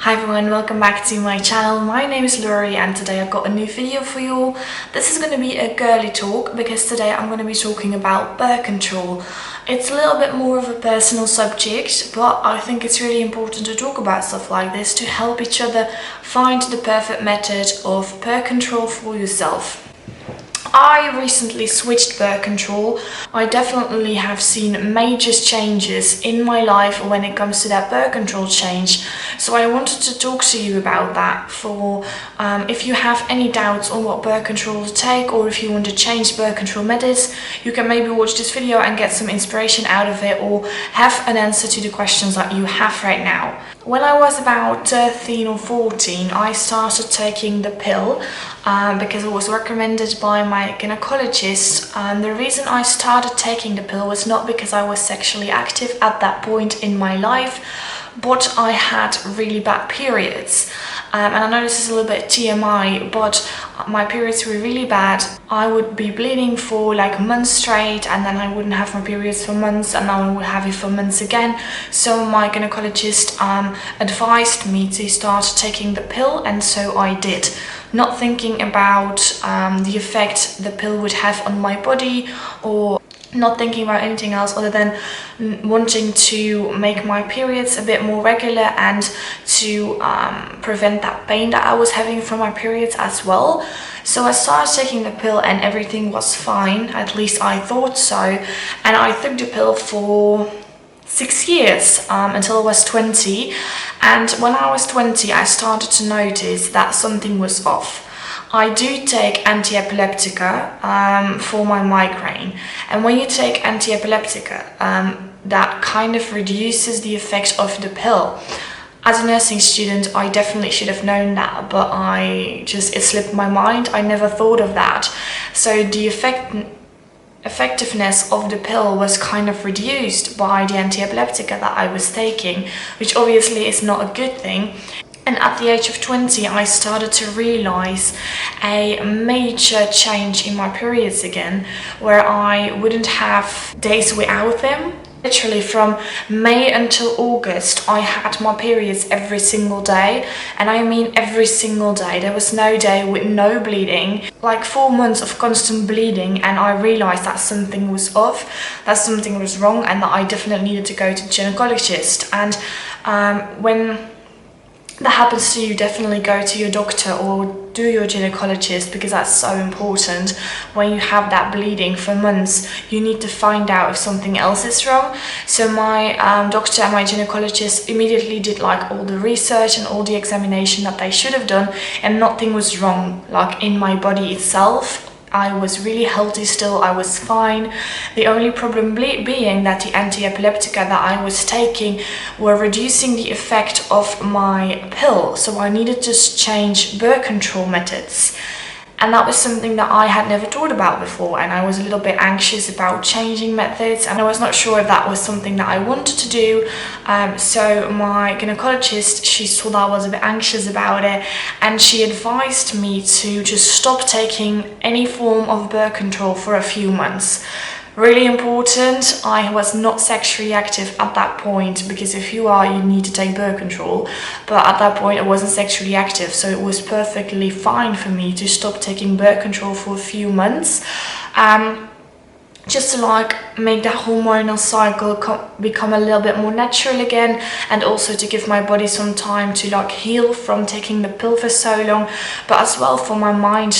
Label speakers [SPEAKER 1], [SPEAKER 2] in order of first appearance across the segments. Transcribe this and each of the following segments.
[SPEAKER 1] Hi everyone, welcome back to my channel. My name is Lori and today I've got a new video for you all. This is going to be a girly talk because today I'm going to be talking about birth control. It's a little bit more of a personal subject, but I think it's really important to talk about stuff like this to help each other find the perfect method of birth control for yourself. I recently switched birth control. I definitely have seen major changes in my life when it comes to that birth control change. So I wanted to talk to you about that for if you have any doubts on what birth control to take, or if you want to change birth control methods, you can maybe watch this video and get some inspiration out of it, or have an answer to the questions that you have right now. When I was about 13 or 14, I started taking the pill because it was recommended by my gynecologist. The reason I started taking the pill was not because I was sexually active at that point in my life, but I had really bad periods. And I know this is a little bit TMI, but my periods were really bad. I would be bleeding for like months straight, and then I wouldn't have my periods for months, and then I would have it for months again. So my gynecologist advised me to start taking the pill, and so I did, not thinking about the effect the pill would have on my body, or not thinking about anything else other than wanting to make my periods a bit more regular and to prevent that pain that I was having from my periods as well. So I started taking the pill and everything was fine, at least I thought so. And I took the pill for 6 years until I was 20. And when I was 20, I started to notice that something was off. I do take anti-epileptica for my migraine, and when you take anti-epileptica, that kind of reduces the effect of the pill. As a nursing student, I definitely should have known that, but it slipped my mind. I never thought of that. So the effectiveness of the pill was kind of reduced by the anti-epileptica that I was taking, which obviously is not a good thing. And at the age of 20, I started to realize a major change in my periods again, where I wouldn't have days without them. Literally from May until August, I had my periods every single day, and I mean every single day. There was no day with no bleeding, like 4 months of constant bleeding, and I realized that something was off, that something was wrong, and that I definitely needed to go to the gynecologist. And when that happens to you, definitely go to your doctor or do your gynecologist, because that's so important. When you have that bleeding for months, you need to find out if something else is wrong. So my doctor and my gynecologist immediately did like all the research and all the examination that they should have done, and nothing was wrong like in my body itself. I was really healthy still, I was fine. The only problem being that the anti-epileptica that I was taking were reducing the effect of my pill. So I needed to change birth control methods. And that was something that I had never thought about before, and I was a little bit anxious about changing methods, and I was not sure if that was something that I wanted to do. So my gynecologist, she saw that I was a bit anxious about it, and she advised me to just stop taking any form of birth control for a few months. Really important. I was not sexually active at that point, because if you are, you need to take birth control, but at that point I wasn't sexually active, so it was perfectly fine for me to stop taking birth control for a few months, just to like make that hormonal cycle become a little bit more natural again, and also to give my body some time to like heal from taking the pill for so long, but as well for my mind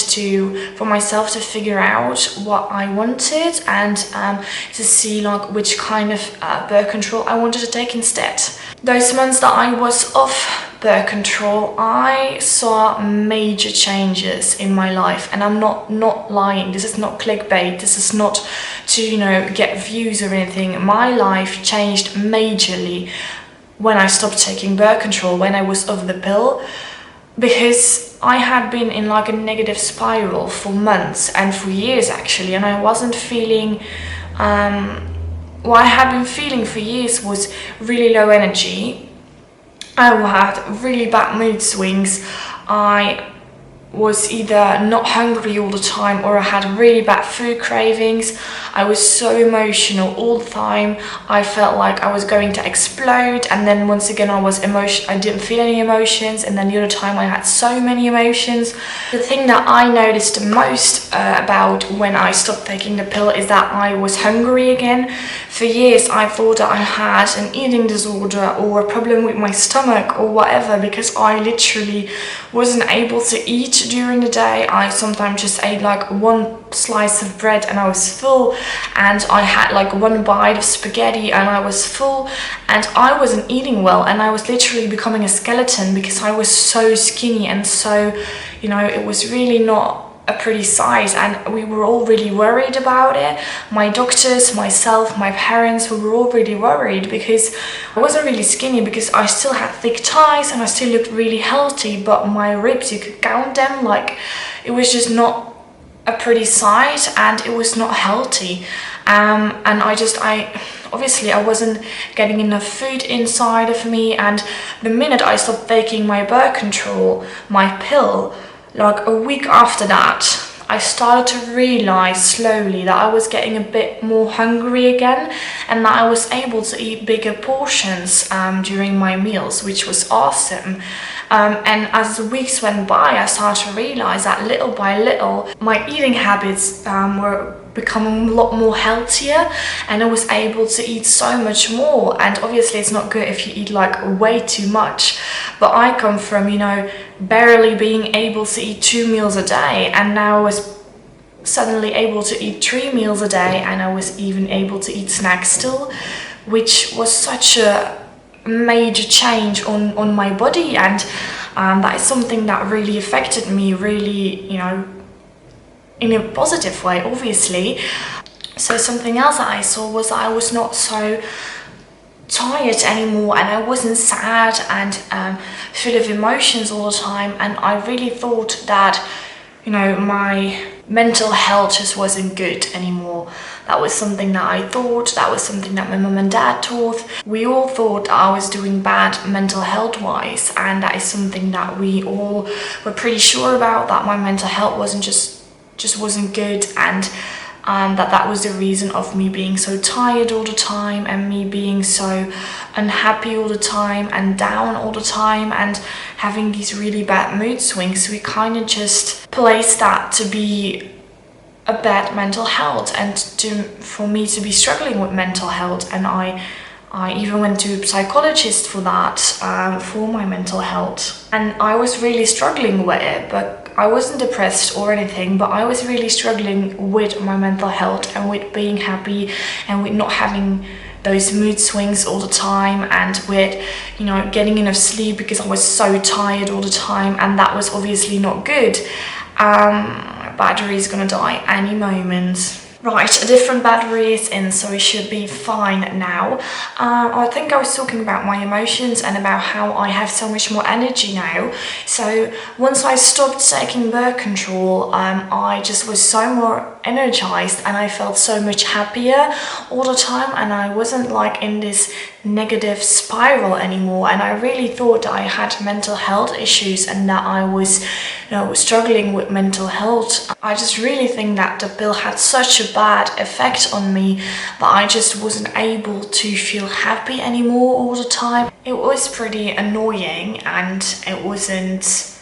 [SPEAKER 1] for myself to figure out what I wanted, and to see like which kind of birth control I wanted to take instead. Those months that I was off birth control, I saw major changes in my life, and I'm not lying. This is not clickbait. This is not to get views or anything. My life changed majorly when I stopped taking birth control, when I was off the pill, because I had been in like a negative spiral for months and for years actually, and I wasn't feeling what I had been feeling for years was really low energy. I had really bad mood swings. I was either not hungry all the time or I had really bad food cravings. I was so emotional all the time. I felt like I was going to explode, and then once again I didn't feel any emotions, and then the other time I had so many emotions. The thing that I noticed the most about when I stopped taking the pill is that I was hungry again. For years I thought that I had an eating disorder or a problem with my stomach or whatever, because I literally wasn't able to eat during the day. I sometimes just ate like one slice of bread and I was full, and I had like one bite of spaghetti and I was full, and I wasn't eating well, and I was literally becoming a skeleton because I was so skinny, and so, you know, it was really not a pretty size, and we were all really worried about it. My doctors, myself, my parents, we were all really worried because I wasn't really skinny, because I still had thick thighs and I still looked really healthy, but my ribs, you could count them, like it was just not a pretty size and it was not healthy. And obviously I wasn't getting enough food inside of me, and the minute I stopped taking my birth control, my pill, like a week after that, I started to realize slowly that I was getting a bit more hungry again, and that I was able to eat bigger portions during my meals, which was awesome. And as the weeks went by, I started to realize that little by little, my eating habits were becoming a lot more healthier, and I was able to eat so much more. And obviously it's not good if you eat like way too much, but I come from, you know, barely being able to eat 2 meals a day, and now I was suddenly able to eat 3 meals a day, and I was even able to eat snacks still, which was such a major change on my body. And that is something that really affected me, really, you know, in a positive way, obviously. So something else that I saw was that I was not so tired anymore, and I wasn't sad and full of emotions all the time. And I really thought that, you know, my mental health just wasn't good anymore. That was something that I thought, that was something that my mum and dad thought. We all thought I was doing bad mental health wise, and that is something that we all were pretty sure about, that my mental health wasn't just wasn't good, and that was the reason of me being so tired all the time, and me being so unhappy all the time and down all the time and having these really bad mood swings. We kind of just placed that to be a bad mental health, and for me to be struggling with mental health. And I even went to a psychologist for that, for my mental health, and I was really struggling with it. But I wasn't depressed or anything, but I was really struggling with my mental health and with being happy and with not having those mood swings all the time, and with, you know, getting enough sleep, because I was so tired all the time, and that was obviously not good. Battery is gonna die any moment. Right, a different battery is in, so it should be fine now. I think I was talking about my emotions and about how I have so much more energy now. So once I stopped taking birth control, I just was so more energized, and I felt so much happier all the time, and I wasn't like in this negative spiral anymore. And I really thought that I had mental health issues and that I was, you know, struggling with mental health. I just really think that the pill had such a bad effect on me that I just wasn't able to feel happy anymore all the time. It was pretty annoying, and it wasn't,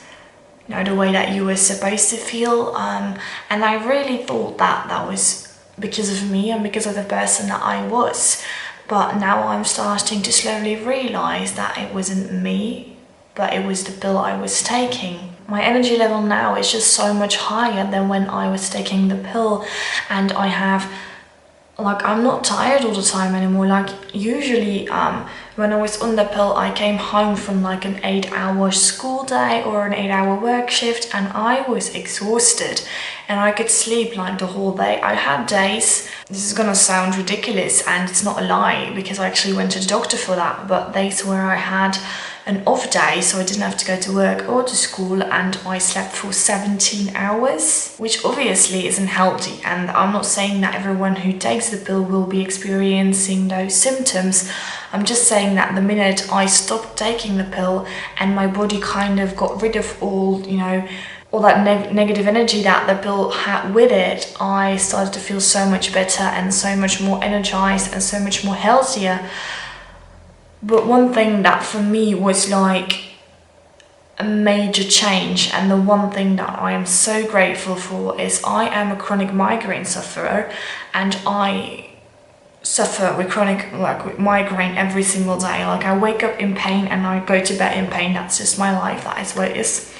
[SPEAKER 1] you know, the way that you were supposed to feel. And I really thought that that was because of me and because of the person that I was. But now I'm starting to slowly realize that it wasn't me, but it was the pill I was taking. My energy level now is just so much higher than when I was taking the pill, and I have, like, I'm not tired all the time anymore. Like, usually when I was on the pill, I came home from like an 8-hour school day or an 8-hour work shift, and I was exhausted, and I could sleep like the whole day. I had days, this is gonna sound ridiculous, and it's not a lie because I actually went to the doctor for that, but days where I had an off day, so I didn't have to go to work or to school, and I slept for 17 hours, which obviously isn't healthy. And I'm not saying that everyone who takes the pill will be experiencing those symptoms. I'm just saying that the minute I stopped taking the pill and my body kind of got rid of all, you know, all that negative energy that the pill had with it, I started to feel so much better and so much more energized and so much more healthier. But one thing that for me was like a major change, and the one thing that I am so grateful for, is I am a chronic migraine sufferer, and I suffer with chronic with migraine every single day. Like, I wake up in pain and I go to bed in pain. That's just my life. That is what it is.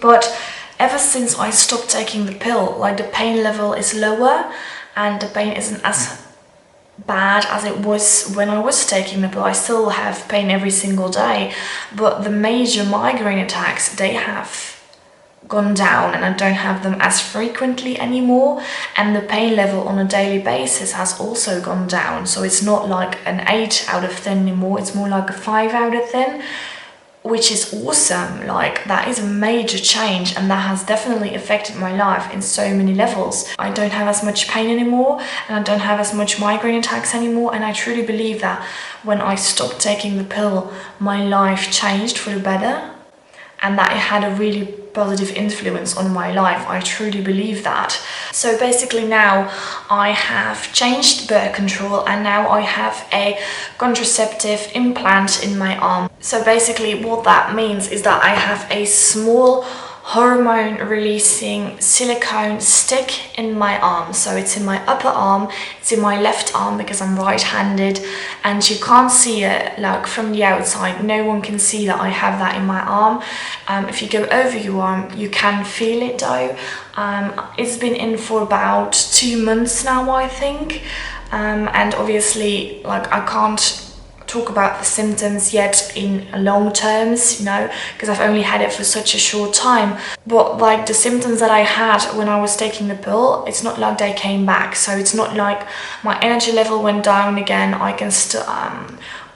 [SPEAKER 1] But ever since I stopped taking the pill, like, the pain level is lower and the pain isn't as bad as it was when I was taking the pill. I still have pain every single day, but the major migraine attacks, they have gone down and I don't have them as frequently anymore, and the pain level on a daily basis has also gone down. So it's not like an 8 out of 10 anymore, it's more like a 5 out of 10, which is awesome. Like, that is a major change, and that has definitely affected my life in so many levels. I don't have as much pain anymore, and I don't have as much migraine attacks anymore, and I truly believe that when I stopped taking the pill, my life changed for the better, and that it had a really positive influence on my life. I truly believe that. So basically now I have changed birth control, and now I have a contraceptive implant in my arm. So basically what that means is that I have a small hormone releasing silicone stick in my arm. So it's in my upper arm, it's in my left arm because I'm right-handed, and you can't see it like from the outside. No one can see that I have that in my arm. If you go over your arm, you can feel it though. It's been in for about 2 months now, I think, and obviously, like, I can't talk about the symptoms yet in long terms, you know, because I've only had it for such a short time. But like, the symptoms that I had when I was taking the pill, it's not like they came back. So it's not like my energy level went down again.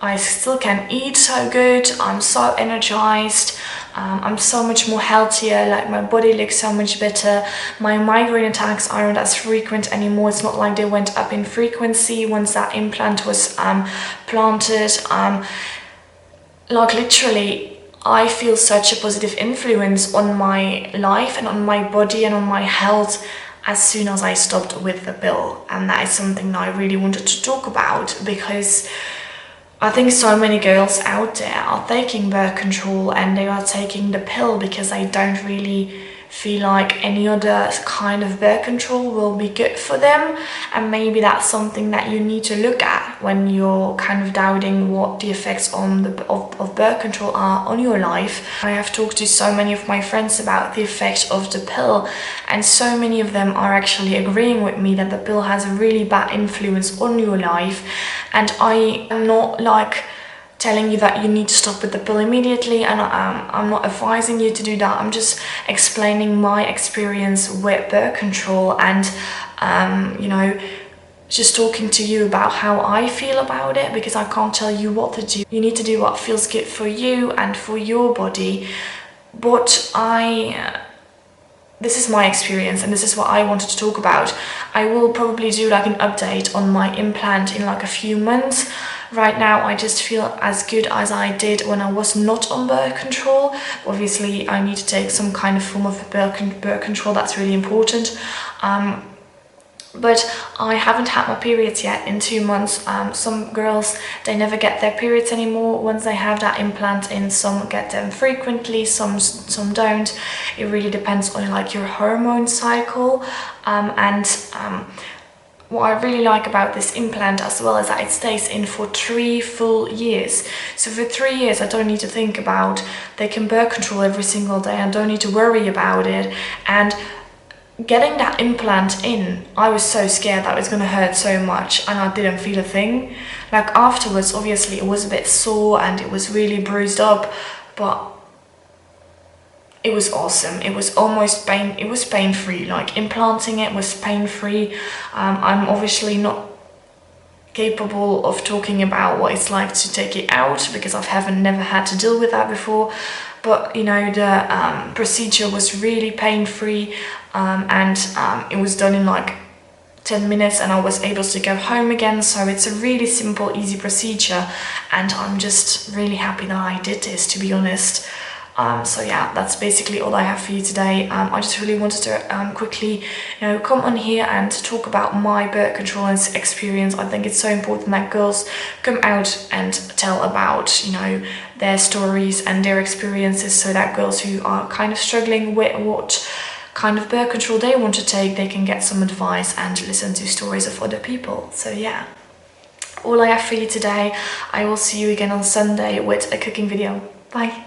[SPEAKER 1] I still can eat so good. I'm so energized. I'm so much more healthier. Like, my body looks so much better. My migraine attacks aren't as frequent anymore. It's not like they went up in frequency once that implant was planted. Like, literally, I feel such a positive influence on my life and on my body and on my health as soon as I stopped with the pill. And that is something that I really wanted to talk about, because I think so many girls out there are taking birth control and they are taking the pill because they don't really feel like any other kind of birth control will be good for them. And maybe that's something that you need to look at when you're kind of doubting what the effects of birth control are on your life. I have talked to so many of my friends about the effect of the pill, and so many of them are actually agreeing with me that the pill has a really bad influence on your life. And I am not like telling you that you need to stop with the pill immediately, and I'm not advising you to do that. I'm just explaining my experience with birth control, and you know, just talking to you about how I feel about it, because I can't tell you what to do. You need to do what feels good for you and for your body. But this is my experience, and this is what I wanted to talk about. I will probably do like an update on my implant in like a few months. Right now I just feel as good as I did when I was not on birth control. Obviously I need to take some kind of form of birth control, that's really important. But I haven't had my periods yet in 2 months. Some girls, they never get their periods anymore once they have that implant in. Some get them frequently, some don't. It really depends on like your hormone cycle. What I really like about this implant as well is that it stays in for 3 full years. So for 3 years I don't need to think about taking birth control every single day. I don't need to worry about it. And getting that implant in, I was so scared that it was going to hurt so much, and I didn't feel a thing. Like, afterwards, obviously it was a bit sore and it was really bruised up, but it was awesome. It was almost pain-free. Like, implanting it was pain-free. I'm obviously not capable of talking about what it's like to take it out, because I never had to deal with that before. But you know, the procedure was really pain-free, and it was done in like 10 minutes, and I was able to go home again. So it's a really simple, easy procedure, and I'm just really happy that I did this, to be honest. So yeah, that's basically all I have for you today. I just really wanted to quickly, come on here and talk about my birth control experience. I think it's so important that girls come out and tell about, their stories and their experiences, so that girls who are kind of struggling with what kind of birth control they want to take, they can get some advice and listen to stories of other people. So yeah, all I have for you today. I will see you again on Sunday with a cooking video. Bye.